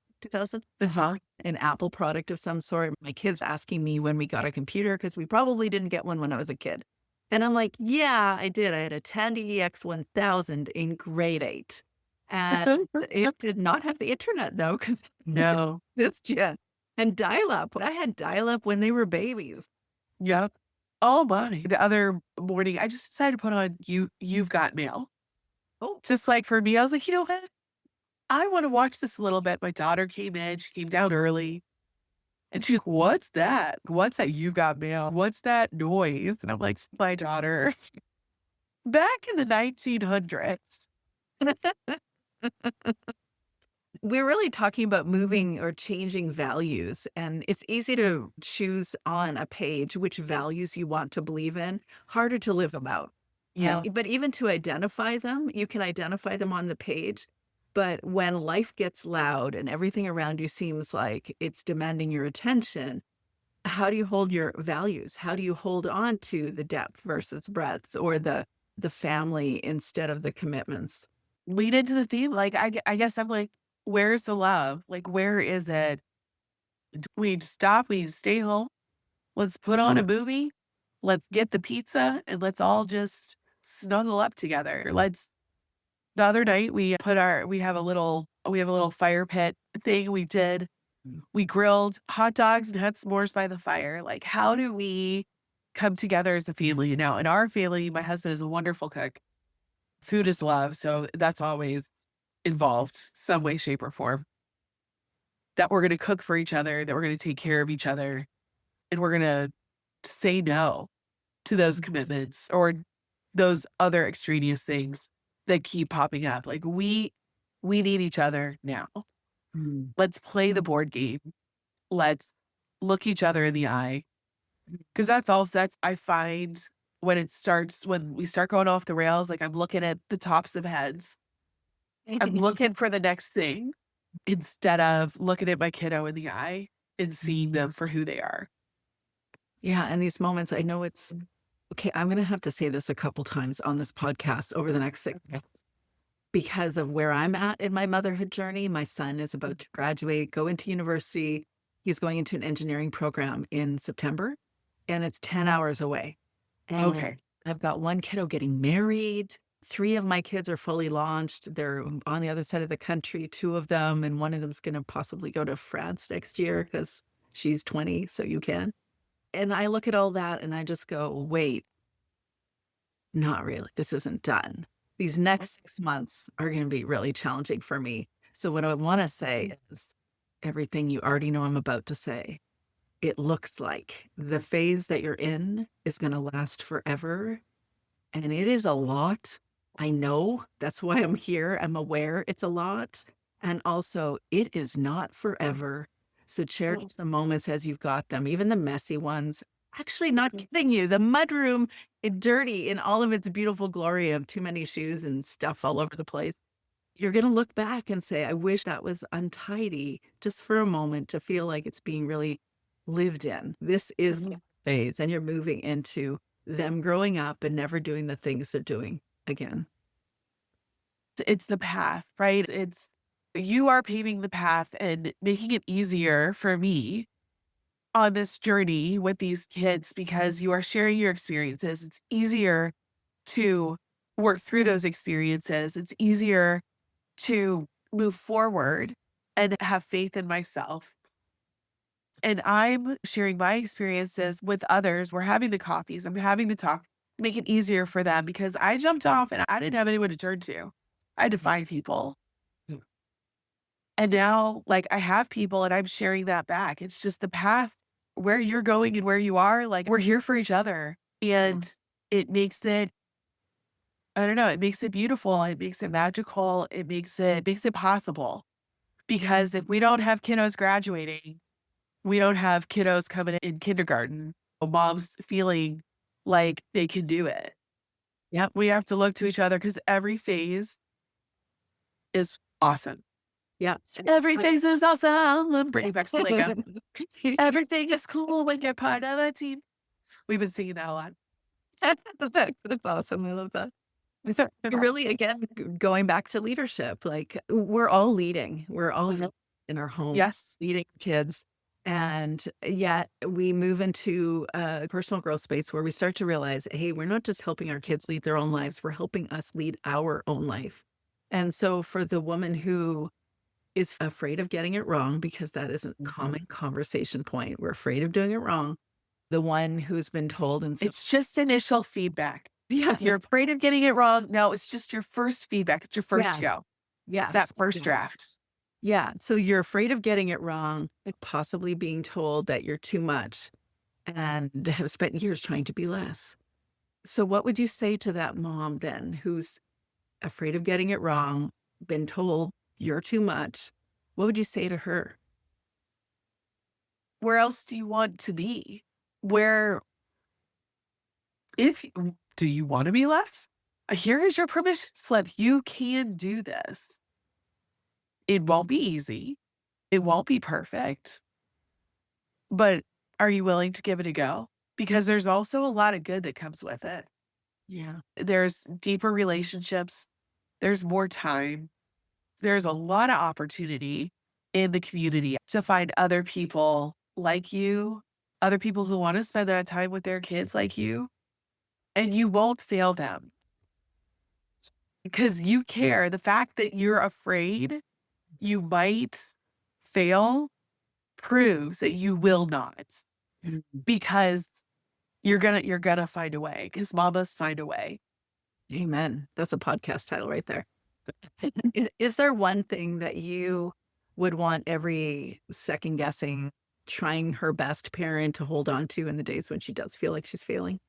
An Apple product of some sort. My kids asking me when we got a computer because we probably didn't get one when I was a kid. And I'm like, yeah, I did. I had a Tandy EX1000 in grade 8. And it did not have the internet though, because No. this gen and dial-up. I had dial-up when they were babies. Yep. Oh my. The other morning, I just decided to put on You've Got Mail. Oh, Just like for me, I was like, you know what? I want to watch this a little bit. My daughter came in. She came down early. And she's like, what's that? What's that You've Got Mail? What's that noise? And I'm like, my daughter. Back in the 1900s. we're really talking about moving or changing values, and it's easy to choose on a page which values you want to believe in, harder to live them out. Yeah. But even to identify them, you can identify them on the page. But when life gets loud and everything around you seems like it's demanding your attention, how do you hold your values? How do you hold on to the depth versus breadth or the family instead of the commitments? Lead into the theme. Like, I guess I'm like, where's the love? Like, where is it? We stop, we stay home. Let's put on a movie. Let's get the pizza and let's all just snuggle up together. The other night we have a little fire pit thing we did. We grilled hot dogs and had s'mores by the fire. Like, how do we come together as a family? Now, in our family, my husband is a wonderful cook. Food is love. So that's always involved some way, shape, or form. That we're going to cook for each other, that we're going to take care of each other, and we're going to say no to those commitments or those other extraneous things that keep popping up. Like we need each other now. Mm. Let's play the board game. Let's look each other in the eye. Because that's I find when we start going off the rails, like I'm looking at the tops of heads. I'm looking for the next thing instead of looking at my kiddo in the eye and seeing them for who they are. Yeah, and these moments, I know it's okay. I'm going to have to say this a couple times on this podcast over the next 6 months because of where I'm at in my motherhood journey. My son is about to graduate, go into university. He's going into an engineering program in September, and it's 10 hours away. And Okay. I've got one kiddo getting married. 3 of my kids are fully launched. They're on the other side of the country, 2 of them, and one of them's going to possibly go to France next year because she's 20, so you can. And I look at all that and I just go, wait, not really. This isn't done. These next 6 months are going to be really challenging for me. So what I want to say is everything you already know I'm about to say. It looks like the phase that you're in is going to last forever. And it is a lot. I know. That's why I'm here. I'm aware it's a lot. And also, it is not forever. So cherish the moments as you've got them, even the messy ones. Actually, not kidding you. The mudroom, dirty in all of its beautiful glory of too many shoes and stuff all over the place. you're going to look back and say, I wish that was untidy just for a moment to feel like it's being really lived in. This is Mhm. phase, and you're moving into them growing up and never doing the things they're doing again. It's the path, right? It's you are paving the path and making it easier for me on this journey with these kids because you are sharing your experiences. It's easier to work through those experiences. It's easier to move forward and have faith in myself. And I'm sharing my experiences with others. We're having the coffees. I'm having the talk, make it easier for them because I jumped off and I didn't have anyone to turn to. I had to find people. Yeah. And now, like, I have people and I'm sharing that back. It's just the path where you're going and where you are. Like, we're here for each other. And it makes it, I don't know, it makes it beautiful. It makes it magical. It makes it possible. Because if we don't have kiddos graduating, we don't have kiddos coming in kindergarten, moms feeling like they can do it. Yep. We have to look to each other because every phase is awesome. Yeah. Every phase is awesome. Bring it back to Lego. Everything is cool when you're part of a team. We've been singing that a lot. That's awesome. I love that. Really, again, going back to leadership, like we're all leading. We're all in our home Yes. leading kids. And yet we move into a personal growth space where we start to realize, hey, we're not just helping our kids lead their own lives, we're helping us lead our own life. And so for the woman who is afraid of getting it wrong, because that is a common conversation point, we're afraid of doing it wrong. The one who's been told, and It's just initial feedback. yeah, You're afraid of getting it wrong. No, it's just your first feedback. It's your first go. yeah, It's that first draft. yeah. So you're afraid of getting it wrong, like possibly being told that you're too much and have spent years trying to be less. So what would you say to that mom then who's afraid of getting it wrong, been told you're too much? What would you say to her? Where else do you want to be? Where, if do you want to be less? Here is your permission slip. You can do this. It won't be easy. It won't be perfect. But are you willing to give it a go? Because there's also a lot of good that comes with it. Yeah. There's deeper relationships. There's more time. There's a lot of opportunity in the community to find other people like you, other people who want to spend that time with their kids like you, and you won't fail them because you care. The fact that you're afraid you might fail proves that you will not because you're gonna find a way because mamas find a way. Amen. That's a podcast title right there. Is there one thing that you would want every second guessing, trying her best parent to hold on to in the days when she does feel like she's failing?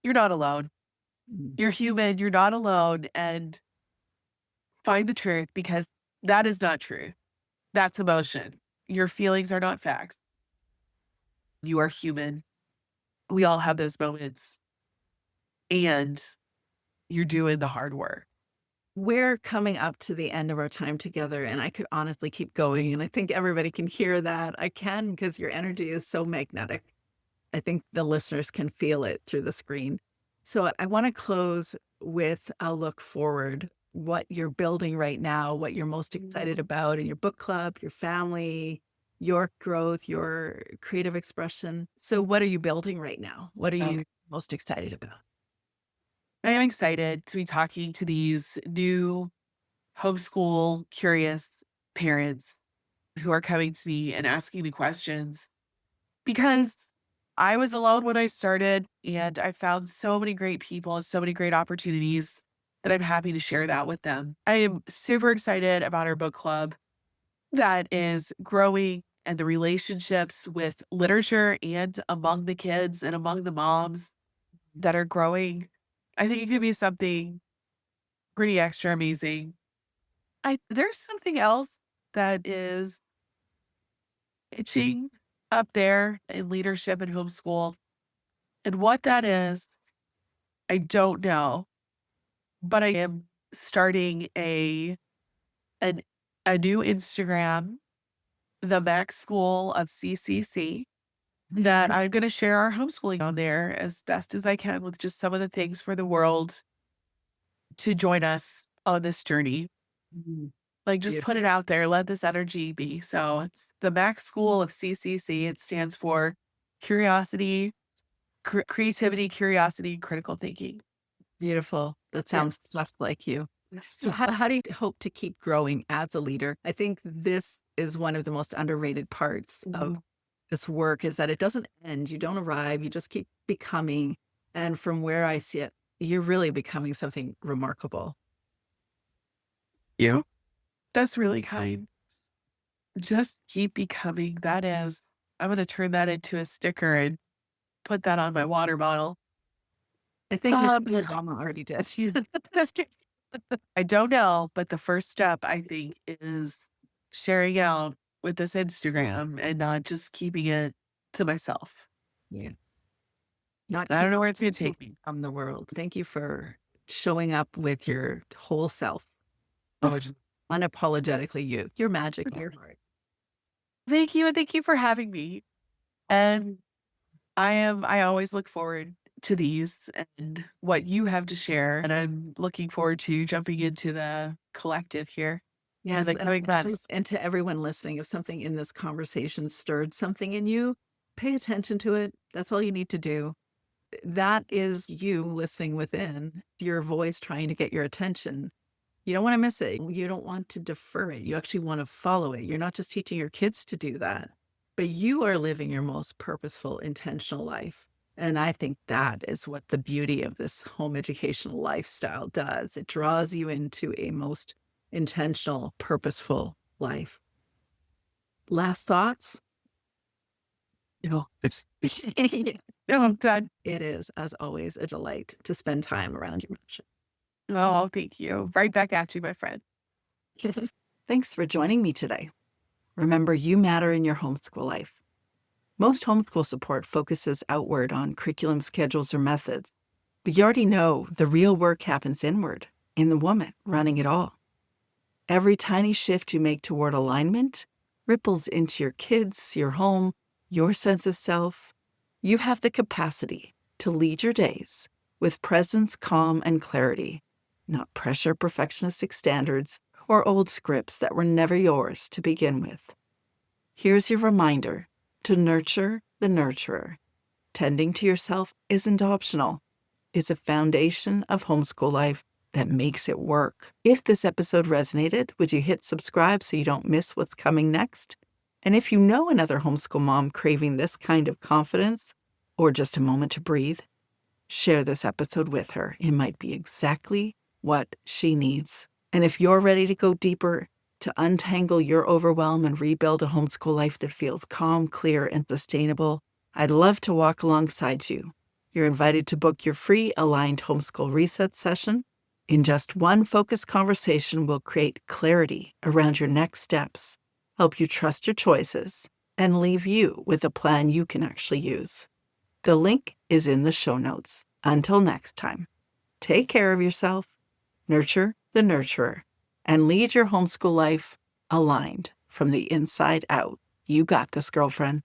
You're not alone. You're human. You're not alone. And find the truth because that is not truth. That's emotion. Your feelings are not facts. You are human. We all have those moments. And you're doing the hard work. We're coming up to the end of our time together, and I could honestly keep going. And I think everybody can hear that. I can because your energy is so magnetic. I think the listeners can feel it through the screen. So I want to close with a look forward, what you're building right now, what you're most excited about in your book club, your family, your growth, your creative expression. So what are you building right now? What are you most excited about? I am excited to be talking to these new homeschool curious parents who are coming to me and asking the questions because I was alone when I started and I found so many great people and so many great opportunities that I'm happy to share that with them. I am super excited about our book club that is growing and the relationships with literature and among the kids and among the moms that are growing. I think it could be something pretty extra amazing. There's something else that is itching up there in leadership and homeschool. And what that is, I don't know, but I am starting a new Instagram, the Mac School of CCC, that I'm going to share our homeschooling on there as best as I can with just some of the things for the world to join us on this journey. Mhm. Like, just put Beautiful. it out there. Let this energy be. So it's the Mac School of CCC. It stands for curiosity, creativity, curiosity, critical thinking. Beautiful. That sounds Yes. just like you. So Yes. how do you hope to keep growing as a leader? I think this is one of the most underrated parts of this work is that it doesn't end. You don't arrive, you just keep becoming. And from where I see it, you're really becoming something remarkable. You. That's really kind. Just keep becoming. That is, I'm going to turn that into a sticker and put that on my water bottle. I think Um, Michelle Obama already did. I don't know, but the first step, I think, is sharing out with this Instagram and not just keeping it to myself. Yeah. Not I don't keep know where it's going to take me. from the world. Thank you for showing up with your whole self. Unapologetically you. Your magic, your heart. Thank you. And thank you for having me. And I always look forward to these and what you have to share. And I'm looking forward to jumping into the collective here. Yes, The coming months. and to everyone listening, if something in this conversation stirred something in you, pay attention to it. That's all you need to do. That is you listening within, your voice trying to get your attention. You don't want to miss it. You don't want to defer it. You actually want to follow it. You're not just teaching your kids to do that, but you are living your most purposeful, intentional life. And I think that is what the beauty of this home educational lifestyle does. It draws you into a most intentional, purposeful life. Last thoughts? It's no, I'm done. It is, as always, a delight to spend time around your mothership. Oh, thank you. Right back at you, my friend. Thanks for joining me today. Remember, you matter in your homeschool life. Most homeschool support focuses outward on curriculum schedules or methods, but you already know the real work happens inward, in the woman running it all. Every tiny shift you make toward alignment ripples into your kids, your home, your sense of self. You have the capacity to lead your days with presence, calm, and clarity, not pressure, perfectionistic standards, or old scripts that were never yours to begin with. Here's your reminder to nurture the nurturer. Tending to yourself isn't optional. It's a foundation of homeschool life that makes it work. If this episode resonated, would you hit subscribe so you don't miss what's coming next? And if you know another homeschool mom craving this kind of confidence or just a moment to breathe, share this episode with her. It might be exactly what she needs. And if you're ready to go deeper, to untangle your overwhelm and rebuild a homeschool life that feels calm, clear, and sustainable, I'd love to walk alongside you. You're invited to book your free Aligned Homeschool Reset session. In just one focused conversation, we'll create clarity around your next steps, help you trust your choices, and leave you with a plan you can actually use. The link is in the show notes. Until next time, take care of yourself, nurture the nurturer, and lead your homeschool life aligned from the inside out. You got this, girlfriend.